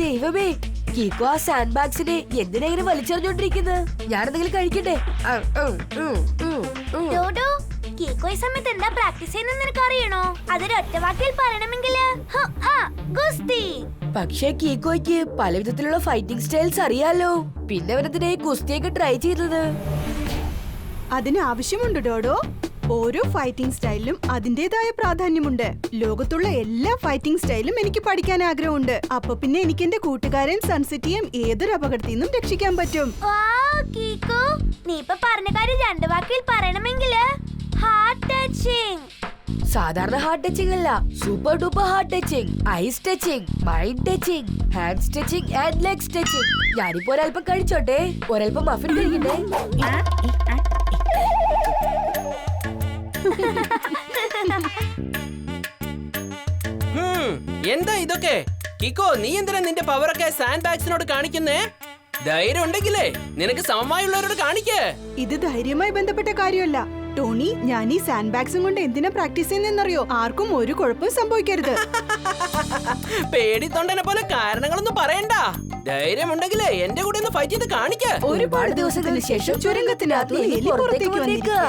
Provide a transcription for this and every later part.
ദൈവമേ, കീക്കോ ആ സാൻഡ് ബാഗ്സിനെ എന്തിനെങ്ങനെ വലിച്ചെറിഞ്ഞോണ്ടിരിക്കുന്നത്? ഞാനെന്തെങ്കിലും കഴിക്കട്ടെ? ഡോഡോ, കീക്കോ ഈ സമയത്ത് എന്താ പ്രാക്ടീസ് ചെയ്യുന്നത് നിനക്ക് അറിയണോ? അതൊരു ഒറ്റ വാക്കിൽ പറയണമെങ്കില് ഗുസ്തി. പക്ഷേ കീക്കോയ്ക്ക് പല വിധത്തിലുള്ള ഫൈറ്റിംഗ് സ്റ്റൈൽസ് അറിയാലോ. പിന്നെ അവനെന്തിനാ ഗുസ്തിയൊക്കെ ട്രൈ ചെയ്തത്? അതിന് ആവശ്യമുണ്ട് ഡോഡോ. ഓരോ ഫൈറ്റിംഗ് സ്റ്റൈലിലും അതിന്റേതായ പ്രാധാന്യമുണ്ട്. ലോകത്തുള്ള എല്ലാ ഫൈറ്റിംഗ് സ്റ്റൈലും എനിക്ക് പഠിക്കാൻ ആഗ്രഹമുണ്ട്. അപ്പൊ പിന്നെ എനിക്ക് എന്റെ കൂട്ടുകാരൻ സൺസിറ്റിയും ഏതൊരു അപകടത്തിൽ നിന്നും രക്ഷിക്കാൻ പറ്റും. കീക്കോ, നീ ഇപ്പൊ പറഞ്ഞ കാര്യം രണ്ട് വാക്കിൽ പറയണമെങ്കില് ഹാർട്ട് ടച്ചിങ്. സാധാരണ ഹാർട്ട് ടച്ചിങ് അല്ല, super duper heart touching, eyes touching, mind touching, hands touching and legs touching. ഞാനിപ്പോ ഒരൽപ്പം കഴിച്ചോട്ടെ? ഒരൽപ്പം മഫിൻ കഴിക്കട്ടെ? എന്താ ഇതൊക്കെ? കിക്കോ, നീ എന്തിനാ നിന്റെ പവറൊക്കെ സാൻഡ് ബാഗ്സിനോട് കാണിക്കുന്നേ? ധൈര്യം ഉണ്ടെങ്കിലേ നിനക്ക് സമമായുള്ളവരോട് കാണിക്കേ. ഇത് ധൈര്യമായി ബന്ധപ്പെട്ട കാര്യമല്ല ടോണി. ഞാൻ ഈ സാൻഡ് ബാഗ്സും കൊണ്ട് എന്തിനാ പ്രാക്ടീസ് ചെയ്യുന്നറിയോ? ആർക്കും ഒരു കുഴപ്പവും സംഭവിക്കരുത്. പേടിത്തൊണ്ടനെ പോലെ കാരണങ്ങളൊന്നും പറയണ്ട. ധൈര്യമുണ്ടെങ്കിലേ എന്റെ കൂടെ ഒന്ന് ഫൈറ്റ് ചെയ്ത് കാണിക്കേ. ഒരുപാട് ദിവസത്തിന് ശേഷം ചുരങ്കത്തിനകത്ത് എലി പുറത്തേക്ക് വന്നിരിക്കുക.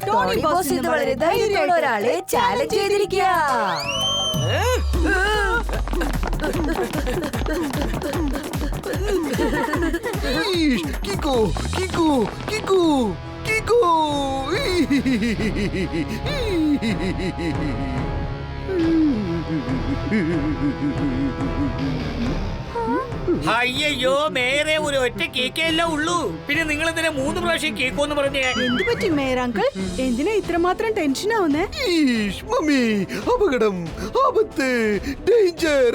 ടോണി ബോസ് ഇത് വളരെ ധൈര്യമുള്ള ഒരാളെ ചാലഞ്ച് ചെയ്തിരിക്കുക. കിക്കോ, കിക്കോ, കിക്കോ, കിക്കോ. അയ്യോ, മേരെ ഒരു ഒറ്റ കേക്കല്ല ഉള്ളൂ. പിന്നെ നിങ്ങൾ എന്തിനാ 3 പ്രാവശ്യം കേക്കോന്ന് പറഞ്ഞേ? എന്ത് പറ്റി മേയർ അങ്കിൾ? എന്തിനാ ഇത്രമാത്രം ടെൻഷൻ ആവുന്നേ? മമ്മി, അപകടം, ആപത്ത്, ഡേഞ്ചർ.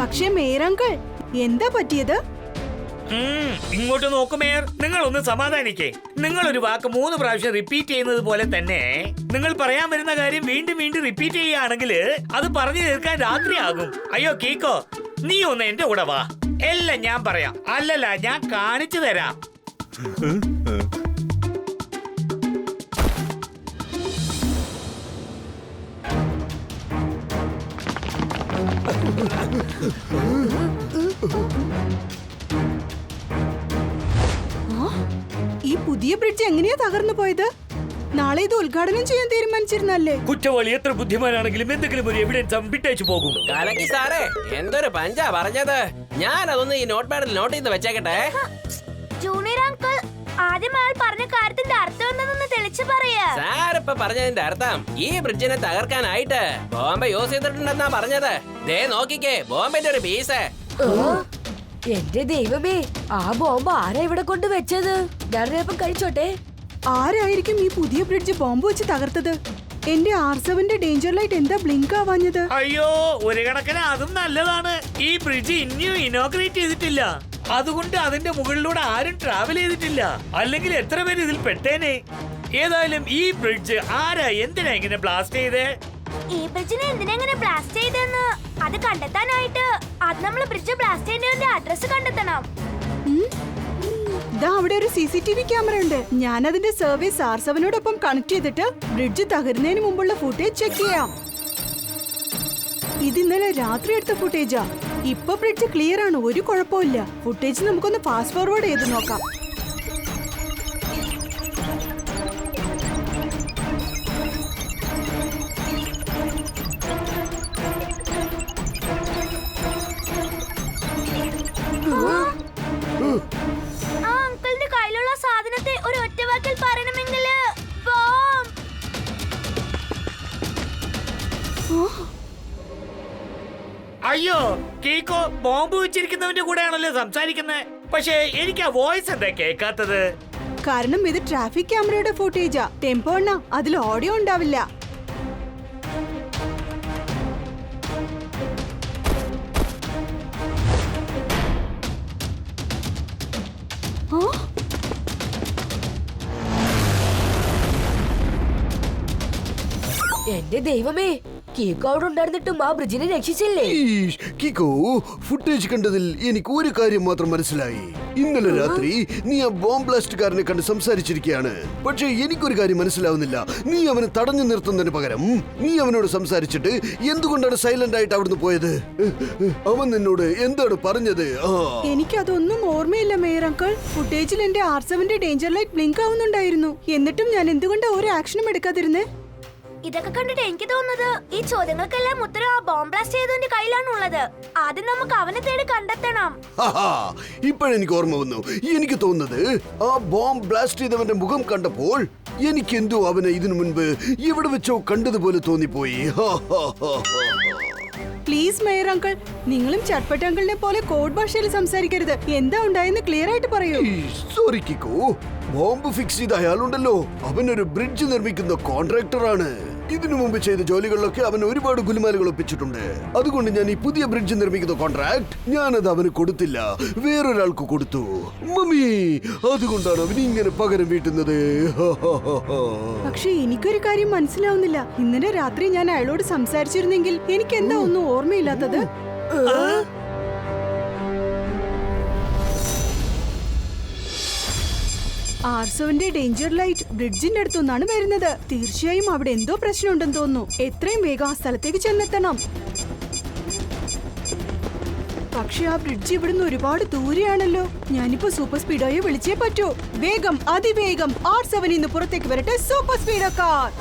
പക്ഷേ മേയർ അങ്കിൾ, എന്താ പറ്റിയത്? ഇങ്ങോട്ട് നോക്കൂ മേയർ, നിങ്ങളൊന്ന് സമാധാനിക്കേ. നിങ്ങൾ ഒരു വാക്ക് 3 പ്രാവശ്യം റിപ്പീറ്റ് ചെയ്യുന്നത് പോലെ തന്നെ നിങ്ങൾ പറയാൻ വരുന്ന കാര്യം വീണ്ടും വീണ്ടും റിപ്പീറ്റ് ചെയ്യുകയാണെങ്കിൽ അത് പറഞ്ഞു തീർക്കാൻ രാത്രിയാകും. അയ്യോ കീക്കോ, നീ ഒന്ന് എന്റെ കൂടെ വാ. എല്ലാം ഞാൻ പറയാം. അല്ലല്ല, ഞാൻ കാണിച്ചു തരാം. ഈ പുതിയ ബ്രിഡ്ജ് എങ്ങനെയാ തകർന്നു പോയത്? നാളെ ഇത് ഉദ്ഘാടനം ചെയ്യാൻ തീരുമാനിച്ചിരുന്നല്ലേ? കുറ്റവാളി എത്ര ബുദ്ധിമാനാണെങ്കിലും എന്തെങ്കിലും ഒരു എവിഡൻസ് വിട്ടേച്ചു പോകും. കലക്കി സാറേ, എന്തൊരു പഞ്ചാ പറഞ്ഞത്. ഞാൻ അതൊന്ന് ഈ നോട്ട് പാഡിൽ നോട്ട് ചെയ്ത് വെച്ചേക്കട്ടെ. ജൂനിയർ അങ്കിൾ, ആദ്യം അയാൾ പറഞ്ഞ കാര്യത്തിന്റെ അർത്ഥം എന്താണെന്ന് തെളിച്ചു പറയാ. സാറിപ്പ പറഞ്ഞതിന്റെ അർത്ഥം ഈ ബ്രിഡ്ജിനെ തകർക്കാനായിട്ട് ബോംബെ യൂസ് ചെയ്തിട്ടുണ്ടെന്നാ പറഞ്ഞത്. ദേ നോക്കിക്കേ, ബോംബെന്റെ ഒരു പീസ്. എന്റെ ദൈവമേ, ആ ബോംബ് ആരാ ഇവിടെ കൊണ്ട് വെച്ചത്? ഞാനൊരൽപ്പം കഴിച്ചോട്ടെ? ആരായിരിക്കും ഈ പുതിയ ബ്രിഡ്ജ് ബോംബ് വെച്ച് തകർത്തത്? എന്റെ R7ന്റെ ഡേഞ്ചർ ലൈറ്റ് എന്താ ബ്ലിങ്ക് ആവാഞ്ഞത്? അയ്യോ, ഒരു കണക്കിന് അതും നല്ലതാണ്. ഈ ബ്രിഡ്ജ് ഇനിയും ഇനോഗ്രേറ്റ് ചെയ്തിട്ടില്ല. അതുകൊണ്ട് അതിന്റെ മുകളിലൂടെ ആരും ട്രാവൽ ചെയ്തിട്ടില്ല. അല്ലെങ്കിൽ എത്ര പേര് ഇതിൽ പെട്ടേനെ. ഏതായാലും ഈ ബ്രിഡ്ജ് ആരാ എന്തിനാ ഇങ്ങനെ ബ്ലാസ്റ്റ് ചെയ്തേ? ഈ ബ്രിഡ്ജിനെ എന്തിനെങ്ങനെ ബ്ലാസ്റ്റ് ചെയ്തെന്ന് അത് കണ്ടെത്താനായിട്ട് അത് നമ്മൾ ബ്രിഡ്ജ് ബ്ലാസ്റ്റ് ചെയ്യുന്നതിന്റെ അഡ്രസ് കണ്ടെത്തണം. ദാ അവിടെ ഒരു CCTV ക്യാമറ ഉണ്ട്. ഞാൻ അതിന്റെ സർവീസ് R7നോടൊപ്പം കണക്ട് ചെയ്തിട്ട് ബ്രിഡ്ജ് തകരുന്നതിന് മുമ്പുള്ള ഫുട്ടേജ് ചെക്ക് ചെയ്യാം. ഇത് ഇന്നലെ രാത്രി എടുത്ത ഫുട്ടേജാ. ഇപ്പൊ ബ്രിഡ്ജ് ക്ലിയർ ആണ്, ഒരു കുഴപ്പമില്ല. ഫുട്ടേജ് നമുക്കൊന്ന് ഫാസ്റ്റ് ഫോർവേഡ് ചെയ്ത് നോക്കാം. ആ അങ്കിളിന്റെ കയ്യിലുള്ള സാധനത്തെ ഒരു ഒറ്റ വാക്കിൽ പറയണമെങ്കില് ബോംബ്. അയ്യോ കീക്കോ, ബോംബ് വെച്ചിരിക്കുന്നവന്റെ കൂടെയാണല്ലോ സംസാരിക്കുന്നത്. പക്ഷേ എനിക്ക് ആ വോയിസ് എന്താ കേൾക്കാത്തത്? കാരണം ഇത് ട്രാഫിക് ക്യാമറയുടെ ഫുട്ടേജാ. ടെമ്പോ അണ്ണ, അതിൽ ഓഡിയോ ഉണ്ടാവില്ല. എന്റെ ദൈവമേ, കീക്കോ അവിടെ ഉണ്ടായിരുന്നിട്ടും ആ ബ്രിഡ്ജിനെ രക്ഷിച്ചില്ലേ? കിക്കോ, ഫുട്ടേജ് കണ്ടതിൽ എനിക്ക് ഒരു കാര്യം മാത്രം മനസ്സിലായി. ഇന്നലെ രാത്രി നീ ആ ബോംബ് ബ്ലാസ്റ്റുകാരനെ കണ്ട് സംസാരിച്ചിരിക്കുകയാണ്. പക്ഷേ എനിക്കൊരു കാര്യം മനസ്സിലാവുന്നില്ല. നീ അവനെ തടഞ്ഞു നിർത്തുന്നതിന് പകരം നീ അവനോട് സംസാരിച്ചിട്ട് എന്തുകൊണ്ടാണ് സൈലന്റ് ആയിട്ട് അവിടുന്ന് പോയത്? അവൻ നിന്നോട് എന്താണ് പറഞ്ഞത്? എനിക്കതൊന്നും ഓർമ്മയില്ല മേയർ അങ്കിൾ. ഫുട്ടേജിൽ എന്റെ R7 ഡേഞ്ചർ ലൈറ്റ് ബ്ലിങ്ക് ആവുന്നുണ്ടായിരുന്നു. എന്നിട്ടും ഞാൻ എന്തുകൊണ്ട് ഒരു ആക്ഷനും എടുക്കാതിരുന്നേ? ഇതൊക്കെ കണ്ടിട്ട് എനിക്ക് തോന്നുന്നത് ഈ ചോദ്യങ്ങൾക്കെല്ലാം ഉത്തരം ആ ബോംബ് ബ്ലാസ്റ്റ് ചെയ്തവന്റെ കയ്യിലാണുള്ളത്. ആദ്യം നമുക്ക് അവനെ തേടി കണ്ടെത്തണം. ഇപ്പോഴെനിക്ക് ഓർമ്മ വന്നു. എനിക്ക് തോന്നുന്നത് ആ ബോംബ് ബ്ലാസ്റ്റ് ചെയ്തവന്റെ മുഖം കണ്ടപ്പോൾ എനിക്കെന്തോ അവനെ ഇതിനു മുൻപ് എവിടെ വെച്ചോ കണ്ടതുപോലെ തോന്നിപ്പോയി. പ്ലീസ് മേയർ അങ്കിൾ, നിങ്ങളും ചട്പട്ട് അങ്കിളിനെ പോലെ കോഡ് ഭാഷയിൽ സംസാരിക്കരുത്. എന്താ ഉണ്ടായെന്ന് ക്ലിയർ ആയിട്ട് പറയൂ. സോറി കിക്കോ, ബോംബ് ഫിക്സ് ചെയ്ത അയാളുണ്ടല്ലോ, അവനൊരു ബ്രിഡ്ജ് നിർമ്മിക്കുന്ന കോൺട്രാക്ടറാണ്. ഇതിനു മുമ്പ് ചെയ്ത ജോലികളിലൊക്കെ അവൻ ഒരുപാട് ഗുലുമാലുകൾ ഒപ്പിച്ചിട്ടുണ്ട്. അതുകൊണ്ട് ഞാൻ ഈ പുതിയ ബ്രിഡ്ജ് നിർമ്മിക്കുന്ന കോൺട്രാക്ട് ഞാനത് അവന് കൊടുത്തില്ല, വേറൊരാൾക്ക് കൊടുത്തു. മമ്മി, അതുകൊണ്ടാണ് അവൻ ഇങ്ങനെ പകരം വീട്ടുന്നത്. പക്ഷെ എനിക്കൊരു കാര്യം മനസ്സിലാവുന്നില്ല. ഇന്നലെ രാത്രി ഞാൻ അയാളോട് സംസാരിച്ചിരുന്നെങ്കിൽ എനിക്ക് എന്താ ഒന്നും ഓർമ്മയില്ലാത്തത്? R7 ഡേഞ്ചർ ലൈറ്റ് ബ്രിഡ്ജിന്റെ അടുത്തൊന്നാണ് വരുന്നത്. തീർച്ചയായും അവിടെ എന്തോ പ്രശ്നമുണ്ടെന്ന് തോന്നുന്നു. എത്രയും വേഗം ആ സ്ഥലത്തേക്ക് ചെന്നെത്തണം. പക്ഷെ ആ ബ്രിഡ്ജ് ഇവിടുന്ന് ഒരുപാട് ദൂരെയാണല്ലോ. ഞാനിപ്പോ സൂപ്പർ സ്പീഡോയെ വിളിച്ചേ പറ്റൂ. വേഗം, അതിവേഗം R7 ഇന്ന് പുറത്തേക്ക് വരട്ടെ. Super speedo car.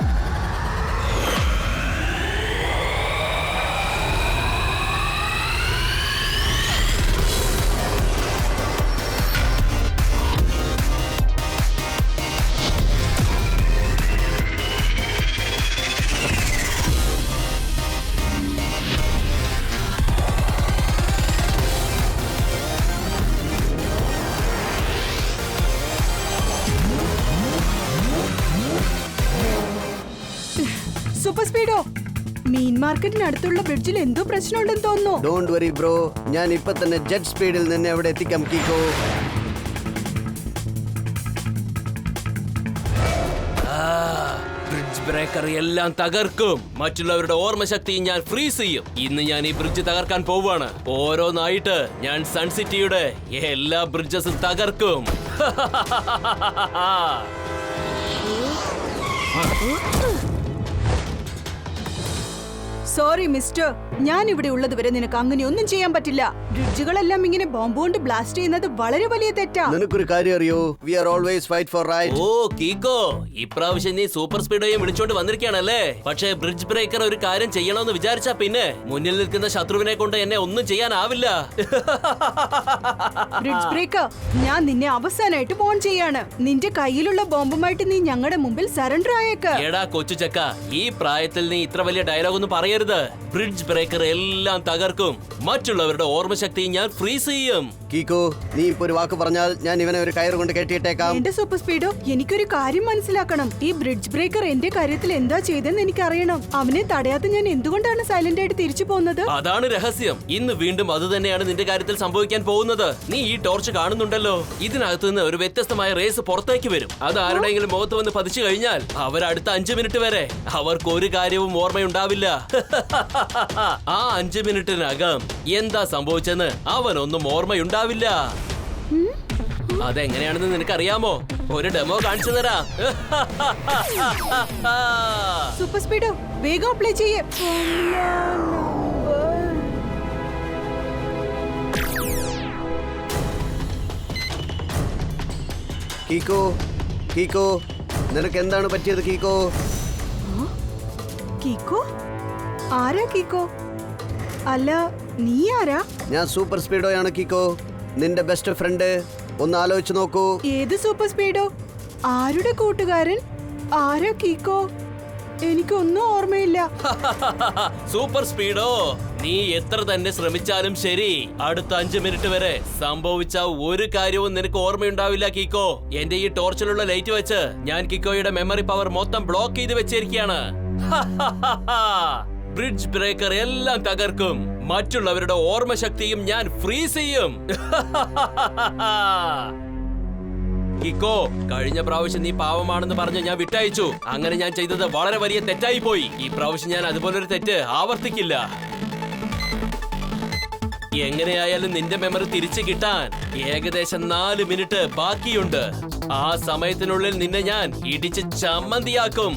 Super speedo, മീൻ മാർക്കറ്റിനടുത്തുള്ള ബ്രിഡ്ജിൽ എന്തോ പ്രശ്നമുണ്ടെന്ന് തോന്നുന്നു. ഡോണ്ട് വറി ബ്രോ, ഞാൻ ഇപ്പൊ തന്നെ ജെറ്റ് സ്പീഡിൽ നിന്നെ അവിടെ എത്തിക്കാം കിക്കോ. ബ്രിഡ്ജ് ബ്രേക്കർ എല്ലാം തകർക്കും. മറ്റുള്ളവരുടെ ഓർമ്മശക്തി ഞാൻ ഫ്രീസ് ചെയ്യും. ഇന്ന് ഞാൻ ഈ ബ്രിഡ്ജ് തകർക്കാൻ പോവാണ്. ഓരോന്നായിട്ട് ഞാൻ സൺസിറ്റിയുടെ എല്ലാ ബ്രിഡ്ജസും തകർക്കും. സോറി മിസ്റ്റർ, ഞാൻ ഇവിടെ ഉള്ളത് വരെ നിനക്ക് അങ്ങനെ ഒന്നും ചെയ്യാൻ പറ്റില്ല. ബ്രിഡ്ജുകളെല്ലാം ഇങ്ങനെ ബോംബ് കൊണ്ട് ബ്ലാസ്റ്റ് ചെയ്യുന്നത് വളരെ വലിയ തെറ്റാ. നിനക്കൊരു കാര്യം അറിയോ? We are always fight for right. ഓ കീക്കോ, ഇപ്രാവശ്യം നീ സൂപ്പർ സ്പീഡോയെ വിളിച്ചോണ്ട് വന്നിരിക്കുകയാണല്ലേ. പക്ഷേ ബ്രിഡ്ജ് ബ്രേക്കർ ഒരു കാര്യം ചെയ്യണമെന്ന് വിചാരിച്ചാ പിന്നെ മുന്നിൽ നിൽക്കുന്ന ശത്രുവിനെ കൊണ്ട് എന്നെ ഒന്നും ചെയ്യാനാവില്ല. ബ്രിഡ്ജ് ബ്രേക്കർ, ഞാൻ നിന്നെ അവസാനമായിട്ട് ഫോൺ ചെയ്യാണ്. നിന്റെ കയ്യിലുള്ള ബോംബുമായിട്ട് നീ ഞങ്ങളുടെ മുമ്പിൽ സറണ്ടർ ആയേക്ക്. എടാ കൊച്ചു ചക്ക, ഈ പ്രായത്തിൽ നീ ഇത്ര വലിയ ഡയലോഗ് ഒന്നും പറയരുത്. ബ്രിഡ്ജ് ബ്രേക്കർ എല്ലാം തകർക്കും. മറ്റുള്ളവരുടെ ഓർമ്മശക്തി ഞാൻ ഫ്രീസ് ചെയ്യും. കീക്കോ, നീ ഇപ്പൊ ഒരു വാക്ക് പറഞ്ഞാൽ ഞാൻ ഇവനെ ഒരു കയറ് കൊണ്ട് കെട്ടിയിട്ടേക്കാം. എന്റെ സൂപ്പർ സ്പീഡോ, എനിക്കൊരു കാര്യം മനസ്സിലാക്കണം. ഈ ബ്രിഡ്ജ് ബ്രേക്കർ എന്റെ കാര്യത്തിൽ എന്താ ചെയ്തെന്ന് എനിക്ക് അറിയണം. അവനെ തടയാത്ത ഞാൻ എന്തുകൊണ്ടാണ് സൈലന്റ് ആയിട്ട് തിരിച്ചു പോകുന്നത്? അതാണ് രഹസ്യം. ഇന്ന് വീണ്ടും അത് തന്നെയാണ് നിന്റെ കാര്യത്തിൽ സംഭവിക്കാൻ പോകുന്നത്. നീ ഈ ടോർച്ച് കാണുന്നുണ്ടല്ലോ, ഇതിനകത്ത് നിന്ന് ഒരു വ്യത്യസ്തമായ റേസ് പുറത്തേക്ക് വരും. അത് ആരുടെയെങ്കിലും മുഖത്ത് വന്ന് പതിച്ചു കഴിഞ്ഞാൽ അവർ അടുത്ത 5 മിനിറ്റ് വരെ അവർക്ക് ഒരു കാര്യവും ഓർമ്മയുണ്ടാവില്ല. ആ 5 മിനിറ്റിനകം എന്താ സംഭവിച്ചെന്ന് അവനൊന്നും ഓർമ്മയുണ്ടാവില്ല. അതെങ്ങനെയാണെന്ന് നിനക്കറിയാമോ? ഒരു ഡെമോ കാണിച്ചു തരാം. സൂപ്പർ സ്പീഡോ, വേഗം അപ്ലൈ ചെയ്യേ. കീക്കോ, കീക്കോ, നിനക്ക് എന്താണ് പറ്റിയത് കീക്കോ? കീക്കോ? ആരാ കീക്കോ? അല്ല, നീ ആരാ? ഞാൻ സൂപ്പർ സ്പീഡോയാണ് കീക്കോ, നിന്റെ ബെസ്റ്റ് ഫ്രണ്ട്. ഒന്ന് ആലോചിച്ച് നോക്കൂ. ഏത് സൂപ്പർ സ്പീഡോ? ആരുടെ കൂട്ടുകാരൻ? ആരാ കീക്കോ? എനിക്കൊന്നും ഓർമ്മയില്ല. സൂപ്പർ സ്പീഡോ, നീ എത്ര തന്നെ ശ്രമിച്ചാലും ശരി, അടുത്ത 5 മിനിറ്റ് വരെ സംഭവിച്ച ഒരു കാര്യവും നിനക്ക് ഓർമ്മയുണ്ടാവില്ല കീക്കോ. എന്റെ ഈ ടോർച്ചിലുള്ള ലൈറ്റ് വെച്ച് ഞാൻ കിക്കോയുടെ മെമ്മറി പവർ മൊത്തം ബ്ലോക്ക് ചെയ്ത് വെച്ചിരിക്കുകയാണ്. ബ്രിഡ്ജ് ബ്രേക്കർ എല്ലാം തകർക്കും. മറ്റുള്ളവരുടെ ഓർമ്മശക്തിയും ഞാൻ ഫ്രീസ് ചെയ്യും. കിക്കോ, കഴിഞ്ഞ പ്രാവശ്യം നീ പാവമാണെന്ന് പറഞ്ഞ് ഞാൻ വിട്ടയച്ചു. അങ്ങനെ ഞാൻ ചെയ്തത് വളരെ വലിയ തെറ്റായി പോയി. ഈ പ്രാവശ്യം ഞാൻ അതുപോലൊരു തെറ്റ് ആവർത്തിക്കില്ല. എങ്ങനെയായാലും നിന്റെ മെമ്മറി തിരിച്ചു കിട്ടാൻ ഏകദേശം 4 മിനിറ്റ് ബാക്കിയുണ്ട്. ആ സമയത്തിനുള്ളിൽ നിന്നെ ഞാൻ ഇടിച്ച് ചമ്മന്തിയാക്കും.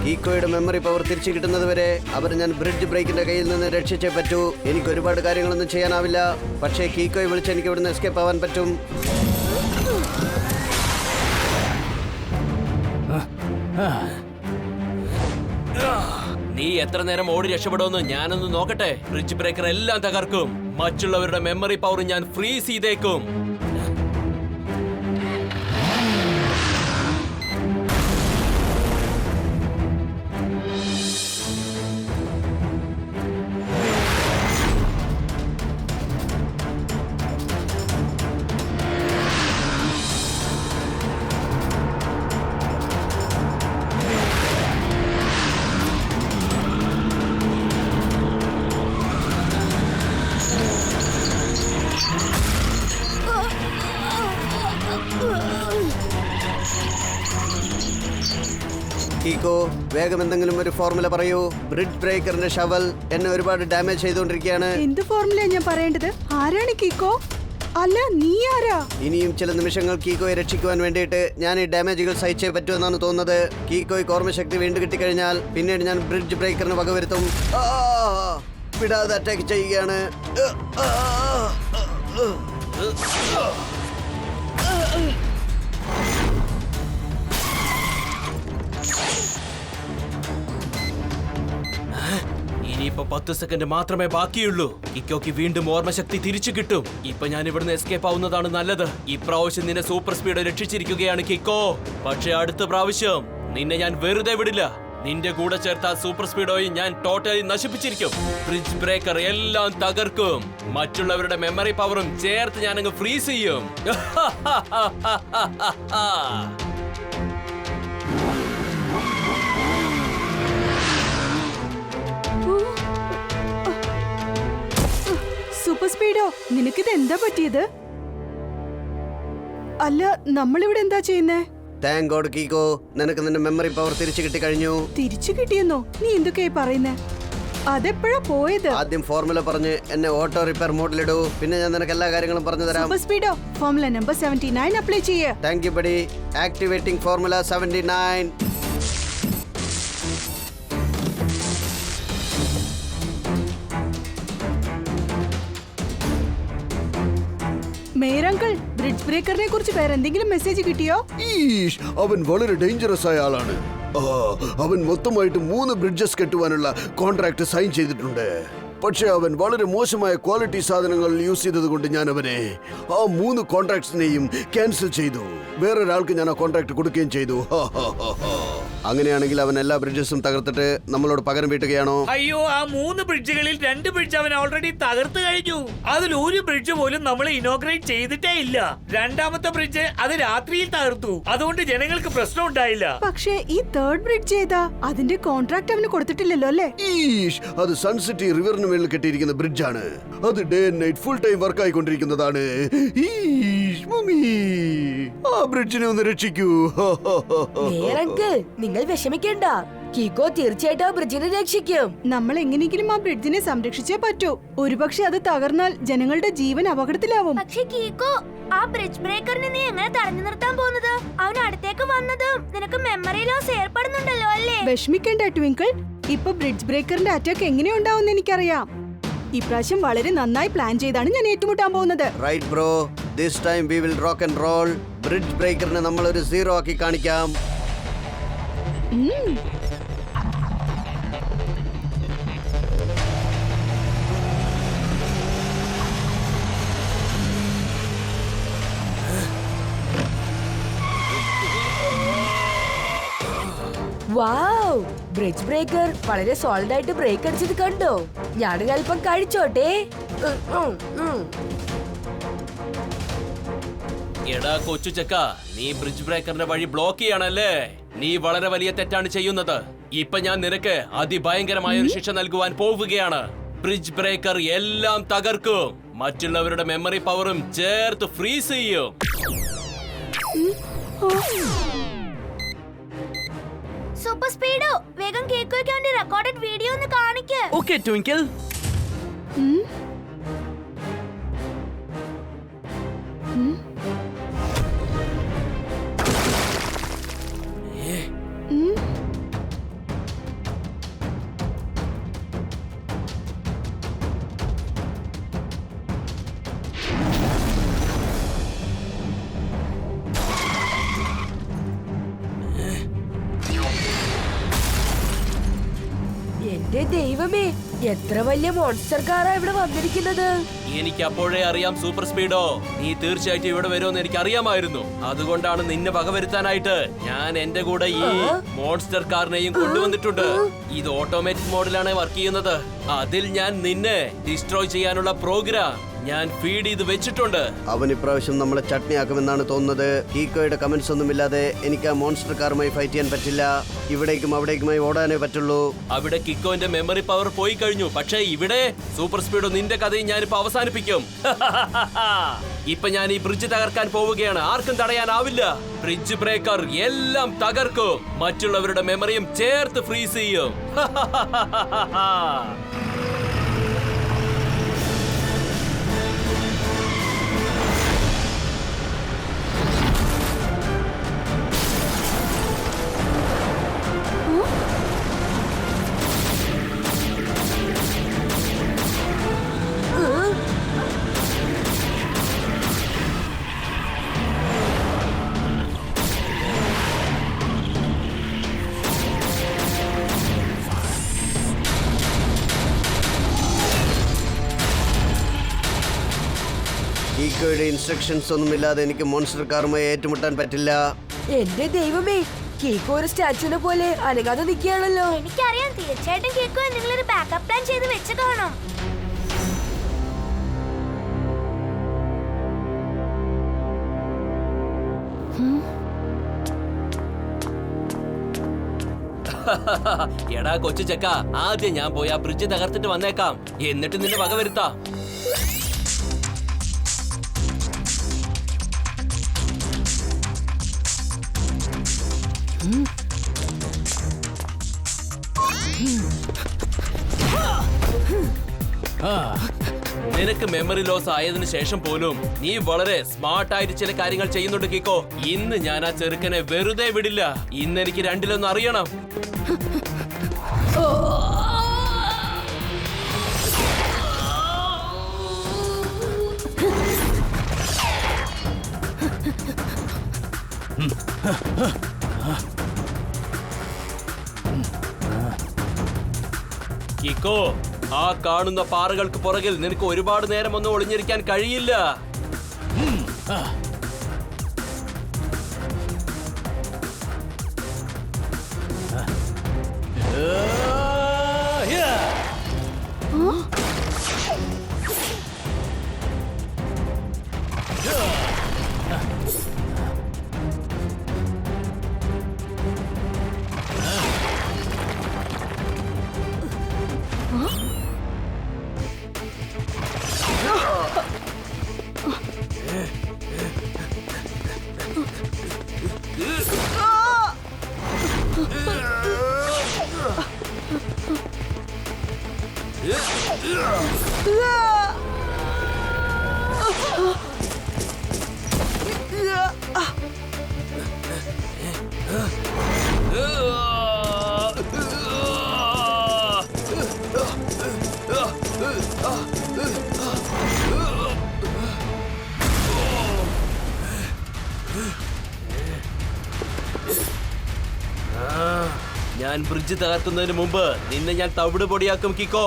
കീക്കോയുടെ മെമ്മറി പവർ തിരിച്ചു കിട്ടുന്നത് വരെ അവരെ ഞാൻ ബ്രിഡ്ജ് ബ്രേക്കിന്റെ കയ്യിൽ നിന്ന് രക്ഷിച്ചേ പറ്റൂ. എനിക്ക് ഒരുപാട് കാര്യങ്ങളൊന്നും ചെയ്യാനാവില്ല, പക്ഷേ കീക്കോയെ വിളിച്ച് എനിക്ക് ഇവിടുന്ന് എസ്കേപ്പ് ആവാൻ പറ്റും. നീ എത്ര നേരം ഓടി രക്ഷപ്പെടുമെന്ന് ഞാനൊന്ന് നോക്കട്ടെ. ബ്രിഡ്ജ് ബ്രേക്കർ എല്ലാം തകർക്കും. മറ്റുള്ളവരുടെ മെമ്മറി പവർ ഞാൻ ഫ്രീസ് ചെയ്തേക്കും. കീക്കോ, വേഗം എന്തെങ്കിലും ഒരു ഫോർമുല പറയൂ. ബ്രിഡ്ജ് ബ്രേക്കറിന്റെ ഷവൽ എന്നെ ഒരുപാട് ഡാമേജ് ചെയ്തുകൊണ്ടിരിക്കുകയാണ്. എന്ത് ഫോർമുല ഞാൻ പറയേണ്ടത്? ആരാണ് കീക്കോ? അല്ല, നീ ആരാ? ഇനിയും ചില നിമിഷങ്ങൾ കീക്കോയെ രക്ഷിക്കുവാൻ വേണ്ടിയിട്ട് ഞാൻ ഈ ഡാമേജുകൾ സഹിച്ചേ പറ്റുമെന്നാണ് തോന്നുന്നത്. കീക്കോയ്ക്ക് ഓർമ്മശക്തി വീണ്ടും കിട്ടിക്കഴിഞ്ഞാൽ പിന്നീട് ഞാൻ ബ്രിഡ്ജ് ബ്രേക്കറിന് വകവരുത്തും. വിടാതെ അറ്റാക്ക് ചെയ്യുകയാണ്. ഇനിയിപ്പോ 10 സെക്കൻഡ് മാത്രമേ ബാക്കിയുള്ളൂ. ഇക്കോക്ക് വീണ്ടും ഓർമ്മശക്തി തിരിച്ചു കിട്ടും. ഇപ്പൊ ഞാൻ ഇവിടുന്ന് എസ്കേപ്പ് ആവുന്നതാണ് നല്ലത്. ഇപ്രാവശ്യം നിന്നെ സൂപ്പർ സ്പീഡ് രക്ഷിച്ചിരിക്കുകയാണ് കിക്കോ. പക്ഷെ അടുത്ത പ്രാവശ്യം നിന്നെ ഞാൻ വെറുതെ വിടില്ല. നിന്റെ കൂടെ ചേർത്ത സൂപ്പർ സ്പീഡോയും ഞാൻ ടോട്ടലി നശിപ്പിച്ചിരിക്കും. ബ്രിഡ്ജ് ബ്രേക്കർ എല്ലാം തകർക്കും. മറ്റുള്ളവരുടെ മെമ്മറി പവറും ചേർത്ത് ഞാൻ അങ്ങ് ഫ്രീസ് ചെയ്യും. സൂപ്പർ സ്പീഡോ, നിനക്കിത് എന്താ പറ്റിയത്? അല്ല, നമ്മളിവിടെ എന്താ ചെയ്യുന്നേ? താങ്ക് ഗോഡ് കീക്കോ, നിനക്ക് നിന്റെ മെമ്മറി പവർ തിരിച്ചു കിട്ടിക്കഴിഞ്ഞു. തിരിച്ചു കിട്ടിയെന്നോ? നീ എന്തൊക്കെയായി പറയുന്നേ? അതെപ്പോഴാ പോയത്? ആദ്യം ഫോർമുല പറഞ്ഞ് എന്നെ ഓട്ടോ റിപ്പയർ മോഡിലിടൂ, പിന്നെ ഞാൻ നിനക്ക് എല്ലാ കാര്യങ്ങളും പറഞ്ഞു തരാം. Super speedo, formula number 79 apply ചെയ്യേ. Thank you buddy. Activating formula 79. Mayor uncle, bridge ബ്രേക്കറിനെ കുറിച്ച് വേറെ എന്തെങ്കിലും മെസ്സേജ് കിട്ടിയോ? ഈഷ്, അവൻ വളരെ ഡേഞ്ചറസ് ആയ ആളാണ്. അവൻ മൊത്തമായിട്ട് 3 ബ്രിഡ്ജസ് കെട്ടുവാനുള്ള കോൺട്രാക്ട് സൈൻ ചെയ്തിട്ടുണ്ട്. പക്ഷെ അവൻ വളരെ മോശമായ ക്വാളിറ്റി സാധനങ്ങൾ യൂസ് ചെയ്തത് കൊണ്ട് ഞാൻ അവനെ ആ 3 കോൺട്രാക്ട്സിനെയും ക്യാൻസൽ ചെയ്തു. വേറൊരാൾക്ക് ഞാൻ ആ കോൺട്രാക്ട് കൊടുക്കുകയും ചെയ്തു. അങ്ങനെയാണെങ്കിൽ അവൻ എല്ലാ ബ്രിഡ്ജസും തകർത്തിട്ട് നമ്മളോട് പകരം വീട്ടുകയാണോ? അയ്യോ, ആ 3 ബ്രിഡ്ജുകളിൽ 2 ബ്രിഡ്ജ് അവൻ ഓൾറെഡി തകർത്തു കഴിഞ്ഞു. അതിൽ ഒരു ബ്രിഡ്ജ് പോലും നമ്മൾ ഇനോഗ്രേറ്റ് ചെയ്തിട്ടേ ഇല്ല. രണ്ടാമത്തെ ബ്രിഡ്ജ് അത് രാത്രിയിൽ തകർത്തു. അതുകൊണ്ട് ജനങ്ങൾക്ക് പ്രശ്നം ഉണ്ടായില്ല. പക്ഷേ ഈ തേർഡ് ബ്രിഡ്ജ് ഏതാ? അതിന്റെ കോൺട്രാക്ട് അവന് കൊടുത്തിട്ടില്ലല്ലോ അല്ലേ? ഈഷ്, അത് സൺസിറ്റി റിവറിന് മേളിൽ കെട്ടിയിരിക്കുന്ന ബ്രിഡ്ജാണ്. അത് day and night full time work ആയിക്കൊണ്ടിരിക്കുന്നതാണ്. ഈഷ് മമ്മി, ആ ബ്രിഡ്ജിനെ ഒന്ന് രക്ഷിക്കൂ. മേയർ അങ്കിൾ, നിങ്ങൾ വിഷമിക്കണ്ട. കീക്കോ തീർച്ചയായിട്ടും ആ ബ്രിഡ്ജിനെ രക്ഷിക്കും. നമ്മൾ എങ്ങനെയെങ്കിലും ആ ബ്രിഡ്ജിനെ സംരക്ഷിച്ചേ പറ്റൂ. ഒരുപക്ഷെ അത് തകർന്നാൽ ജനങ്ങളുടെ ജീവൻ അപകടത്തിലാവും. പക്ഷെ കീക്കോ, ആ ബ്രിഡ്ജ് ബ്രേക്കറിനെ നീ എങ്ങനെ തടഞ്ഞു നിർത്താൻ പോകുന്നത്? അവൻ അടുത്തേക്ക് വന്നതും നിനക്ക് മെമ്മറി ലോസ് ഏർപ്പെടുന്നുണ്ടല്ലോ അല്ലേ? വിഷമിക്കണ്ട ട്വിങ്കിൾ, ഇപ്പൊ ബ്രിഡ്ജ് ബ്രേക്കറിന്റെ അറ്റാക്ക് എങ്ങനെയുണ്ടാവും എനിക്കറിയാം. ഇപ്രാവശ്യം വളരെ നന്നായി പ്ലാൻ ചെയ്താണ് ഞാൻ ഏറ്റുമുട്ടാൻ പോകുന്നത്. Right bro, this time we will rock and roll. Bridge ബ്രേക്കറിനെ നമ്മൾ ഒരു 0 ആക്കി കാണിക്കാം. വാവ്, ബ്രിഡ്ജ് ബ്രേക്കർ വളരെ സോളിഡ് ആയിട്ട് ബ്രേക്ക് അടിച്ചത് കണ്ടോ? ഞാനൊരല്പം കഴിച്ചോട്ടെ. എടാ കൊച്ചു ചെക്ക, നീ ബ്രിഡ്ജ് ബ്രേക്കറിന്റെ വഴി ബ്ലോക്ക് ചെയ്യാണല്ലേ? നീ വളരെ വലിയ തെറ്റാണ് ചെയ്യുന്നത്. ഇപ്പൊ ഞാൻ നിനക്ക് അതിഭയങ്കരമായ ഒരു ശിക്ഷ നൽകുവാൻ പോവുകയാണ്. ബ്രിഡ്ജ് ബ്രേക്കർ എല്ലാം തകർക്കും, മറ്റുള്ളവരുടെ മെമ്മറി പവറും ചേർത്ത് ഫ്രീസ് ചെയ്യും. സൂപ്പർ സ്പീഡോ, വേഗം കേക്കോയ്ക്ക് വേണ്ടി റെക്കോർഡഡ് വീഡിയോ ഒന്ന് കാണിക്ക്. Okay twinkle. എന്റെ ദൈവമേ, എത്ര വലിയ മോൺസ്റ്റർ കാറാ ഇവിടെ വന്നിരിക്കുന്നത്. എനിക്ക് അപ്പോഴേ അറിയാം സൂപ്പർ സ്പീഡോ, നീ തീർച്ചയായിട്ടും ഇവിടെ വരുമെന്ന് എനിക്ക് അറിയാമായിരുന്നു. അതുകൊണ്ടാണ് നിന്നെ വകവരുത്താനായിട്ട് ഞാൻ എന്റെ കൂടെ ഈ മോൺസ്റ്റർ കാറിനെയും കൊണ്ടുവന്നിട്ടുണ്ട്. ഇത് ഓട്ടോമാറ്റിക് മോഡിലാണ് വർക്ക് ചെയ്യുന്നത്. അതിൽ ഞാൻ നിന്നെ ഡിസ്ട്രോയ് ചെയ്യാനുള്ള പ്രോഗ്രാം ഞാൻ ഫീഡ് ചെയ്ത് വെച്ചിട്ടുണ്ട്. അവൻ ഇപ്രാവശ്യം നമ്മളെ ചട്നിയാക്കുമെന്നാണ് തോന്നുന്നത്. കീക്കോയുടെ കമന്റ്സ് ഒന്നുമില്ലാതെ എനിക്ക് ആ മോൺസ്റ്റർ കാറുമായി ഫൈറ്റ് ചെയ്യാൻ പറ്റില്ല. ഇവിടേക്കും അവിടേക്കുമായി ഓടാനേ പറ്റുള്ളൂ. അവിടെ കിക്കോന്റെ മെമ്മറി പവർ പോയി കഴിഞ്ഞു. പക്ഷേ ഇവിടെ സൂപ്പർ സ്പീഡോ, നിന്റെ കഥയും ഞാനിപ്പോ അവസാനിപ്പിക്കും. ഇപ്പൊ ഞാൻ ഈ ബ്രിഡ്ജ് തകർക്കാൻ പോവുകയാണ്. ആർക്കും തടയാനാവില്ല. ബ്രിഡ്ജ് ബ്രേക്കർ എല്ലാം തകർക്കും, മറ്റുള്ളവരുടെ മെമ്മറിയും ചേർത്ത് ഫ്രീസ് ചെയ്യും. കീക്കോയുടെ ഇൻസ്ട്രക്ഷൻസ് ഒന്നുമില്ലാതെ എനിക്ക് മോൺസ്റ്റർ കാറുമായി ഏറ്റുമുട്ടാൻ പറ്റില്ല. എന്റെ ദൈവമേ, കേക്കോ ഒരു സ്റ്റാച്ചുവിനെ പോലെ അനങ്ങാതെ നിൽക്കുകയാണല്ലോ. എനിക്കറിയാം, തീർച്ചയായിട്ടും കേക്കോ എന്തെങ്കിലും ഒരു ബാക്കപ്പ് പ്ലാൻ ചെയ്ത് വെച്ച് കാണും. എടാ കൊച്ചു ചെക്ക, ആദ്യം ഞാൻ പോയി ആ ബ്രിഡ്ജ് തകർത്തിട്ട് വന്നേക്കാം. എന്നിട്ട് നിന്നെ വകവരുത്താം. നിനക്ക് മെമ്മറി ലോസ് ആയതിനു ശേഷം പോലും നീ വളരെ സ്മാർട്ടായിട്ട് ചില കാര്യങ്ങൾ ചെയ്യുന്നുണ്ട് കിക്കോ. ഇന്ന് ഞാൻ ആ ചെറുക്കനെ വെറുതെ വിടില്ല. ഇന്ന് എനിക്ക് രണ്ടിലൊന്നും അറിയണം. കിക്കോ, ആ കാണുന്ന പാറകൾക്ക് പുറകിൽ നിനക്ക് ഒരുപാട് നേരം ഒന്നും ഒളിഞ്ഞിരിക്കാൻ കഴിയില്ല. ഞാൻ ബ്രിഡ്ജ് തകർക്കുന്നതിന് മുമ്പ് നിന്നെ ഞാൻ തവിട് പൊടിയാക്കും കിക്കോ.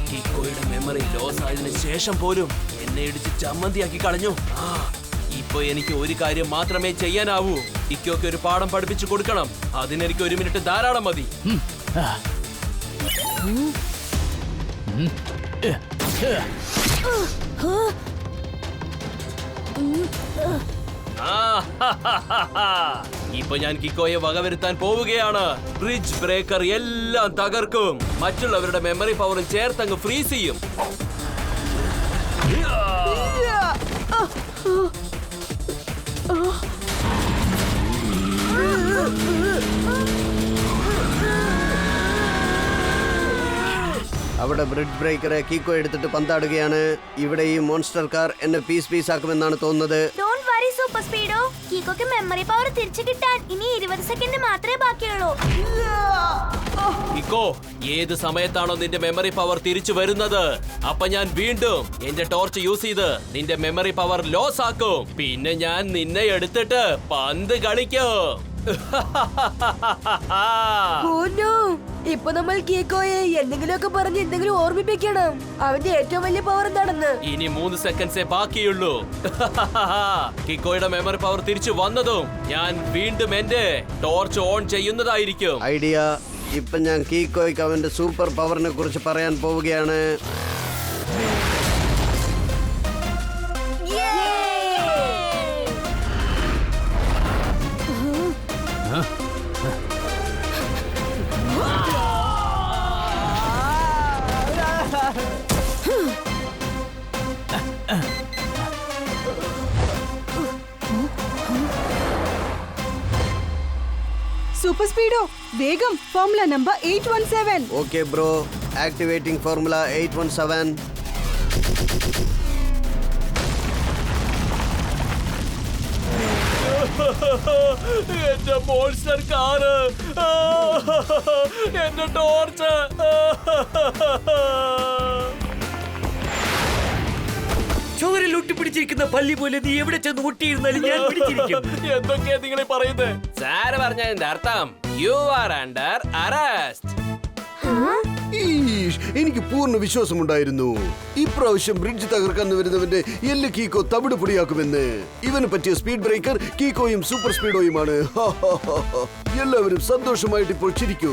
കിക്കോയുടെ മെമ്മറി ലോസ് ആയതിനു ശേഷം പോലും എന്നെ ഇടിച്ച് ചമ്മന്തിയാക്കി കളഞ്ഞു. ഇപ്പൊ എനിക്ക് ഒരു കാര്യം മാത്രമേ ചെയ്യാനാവൂ. കിക്കോയ്ക്ക് ഒരു പാഠം പഠിപ്പിച്ചു കൊടുക്കണം. അതിനെനിക്ക് 1 മിനിറ്റ് ധാരാളം മതി. ഇപ്പൊ ഞാൻ കിക്കോയെ വകവരുത്താൻ പോവുകയാണ്. ബ്രിഡ്ജ് ബ്രേക്കർ എല്ലാം തകർക്കും. മറ്റുള്ളവരുടെ മെമ്മറി പവറും ചേർത്തങ്ങ് ഫ്രീസ് ചെയ്യും. അവിടെ ബ്രിഡ്ജ് ബ്രേക്കറെ കീക്കോ എടുത്തിട്ട് പന്താടുകയാണ്. ഇവിടെ ഈ മോൺസ്റ്റർ കാർ എന്നെ പീസ് ആക്കുമെന്നാണ് തോന്നുന്നത്. Don't worry super speedo. കീക്കോക്ക് മെമ്മറി പവർ തിരിച്ചു കിട്ടാൻ ഇനി 20 സെക്കൻഡ് മാത്രമേ ബാക്കിയുള്ളൂ. കിക്കോ, ഏത് സമയത്താണോ നിന്റെ മെമ്മറി പവർ തിരിച്ചു വരുന്നത്, അപ്പൊ ഞാൻ വീണ്ടും എന്റെ ടോർച്ച് യൂസ് ചെയ്ത് നിന്റെ മെമ്മറി പവർ ലോസ് ആക്കും. പിന്നെ ഞാൻ നിന്നെ എടുത്തിട്ട് പന്ത് കളിക്കും. Oh no! ഇപ്പൊ നമ്മൾ കീക്കോയെ എന്തെങ്കിലുമൊക്കെ പറഞ്ഞ് എന്തെങ്കിലും ഓർമ്മിപ്പിക്കണം. അവന്റെ ഏറ്റവും വലിയ പവർ എന്താണെന്ന്. ഇനി 3 സെക്കൻഡ്സേ ബാക്കിയുള്ളൂ. കിക്കോയുടെ മെമ്മറി പവർ തിരിച്ചു വന്നതും ഞാൻ വീണ്ടും എന്റെ ടോർച്ച് ഓൺ ചെയ്യുന്നതായിരിക്കും. ഐഡിയ. ഇപ്പൊ ഞാൻ കീക്കോയ്ക്ക് അവന്റെ സൂപ്പർ പവറിനെ കുറിച്ച് പറയാൻ പോവുകയാണ്. സൂപ്പർ സ്പീഡോ, വേഗം formula number 817. Okay bro, activating formula 817. എന്റെ മോൺസ്റ്റർ കാറ്, എന്റെ ടോർച്ച്. ചോരിൽ ഒട്ടിപ്പിടിച്ചിരിക്കുന്ന പല്ലി പോലെ നീ എവിടെ ചെന്ന് ഒട്ടിയിരുന്നാലും ഞാൻ പിടിച്ചിരിക്കും. എന്തൊക്കെയാ നിങ്ങളെ പറയുന്നത്? സാറ് പറഞ്ഞതിന്റെ അർത്ഥം യു ആർ അണ്ടർ അറസ്റ്റ്. എനിക്ക് പൂർണ്ണ വിശ്വാസമുണ്ടായിരുന്നു ഇപ്രാവശ്യം ബ്രിഡ്ജ് തകർക്കാൻ വരുന്നവന്റെ എല്ല് കീക്കോ തവിട് പൊടിയാക്കുമെന്ന്. ഇവന് പറ്റിയ സ്പീഡ് ബ്രേക്കർ കീക്കോയും സൂപ്പർ സ്പീഡോയുമാണ്. എല്ലാവരും സന്തോഷമായിട്ട് ഇപ്പോൾ ചിരിക്കൂ.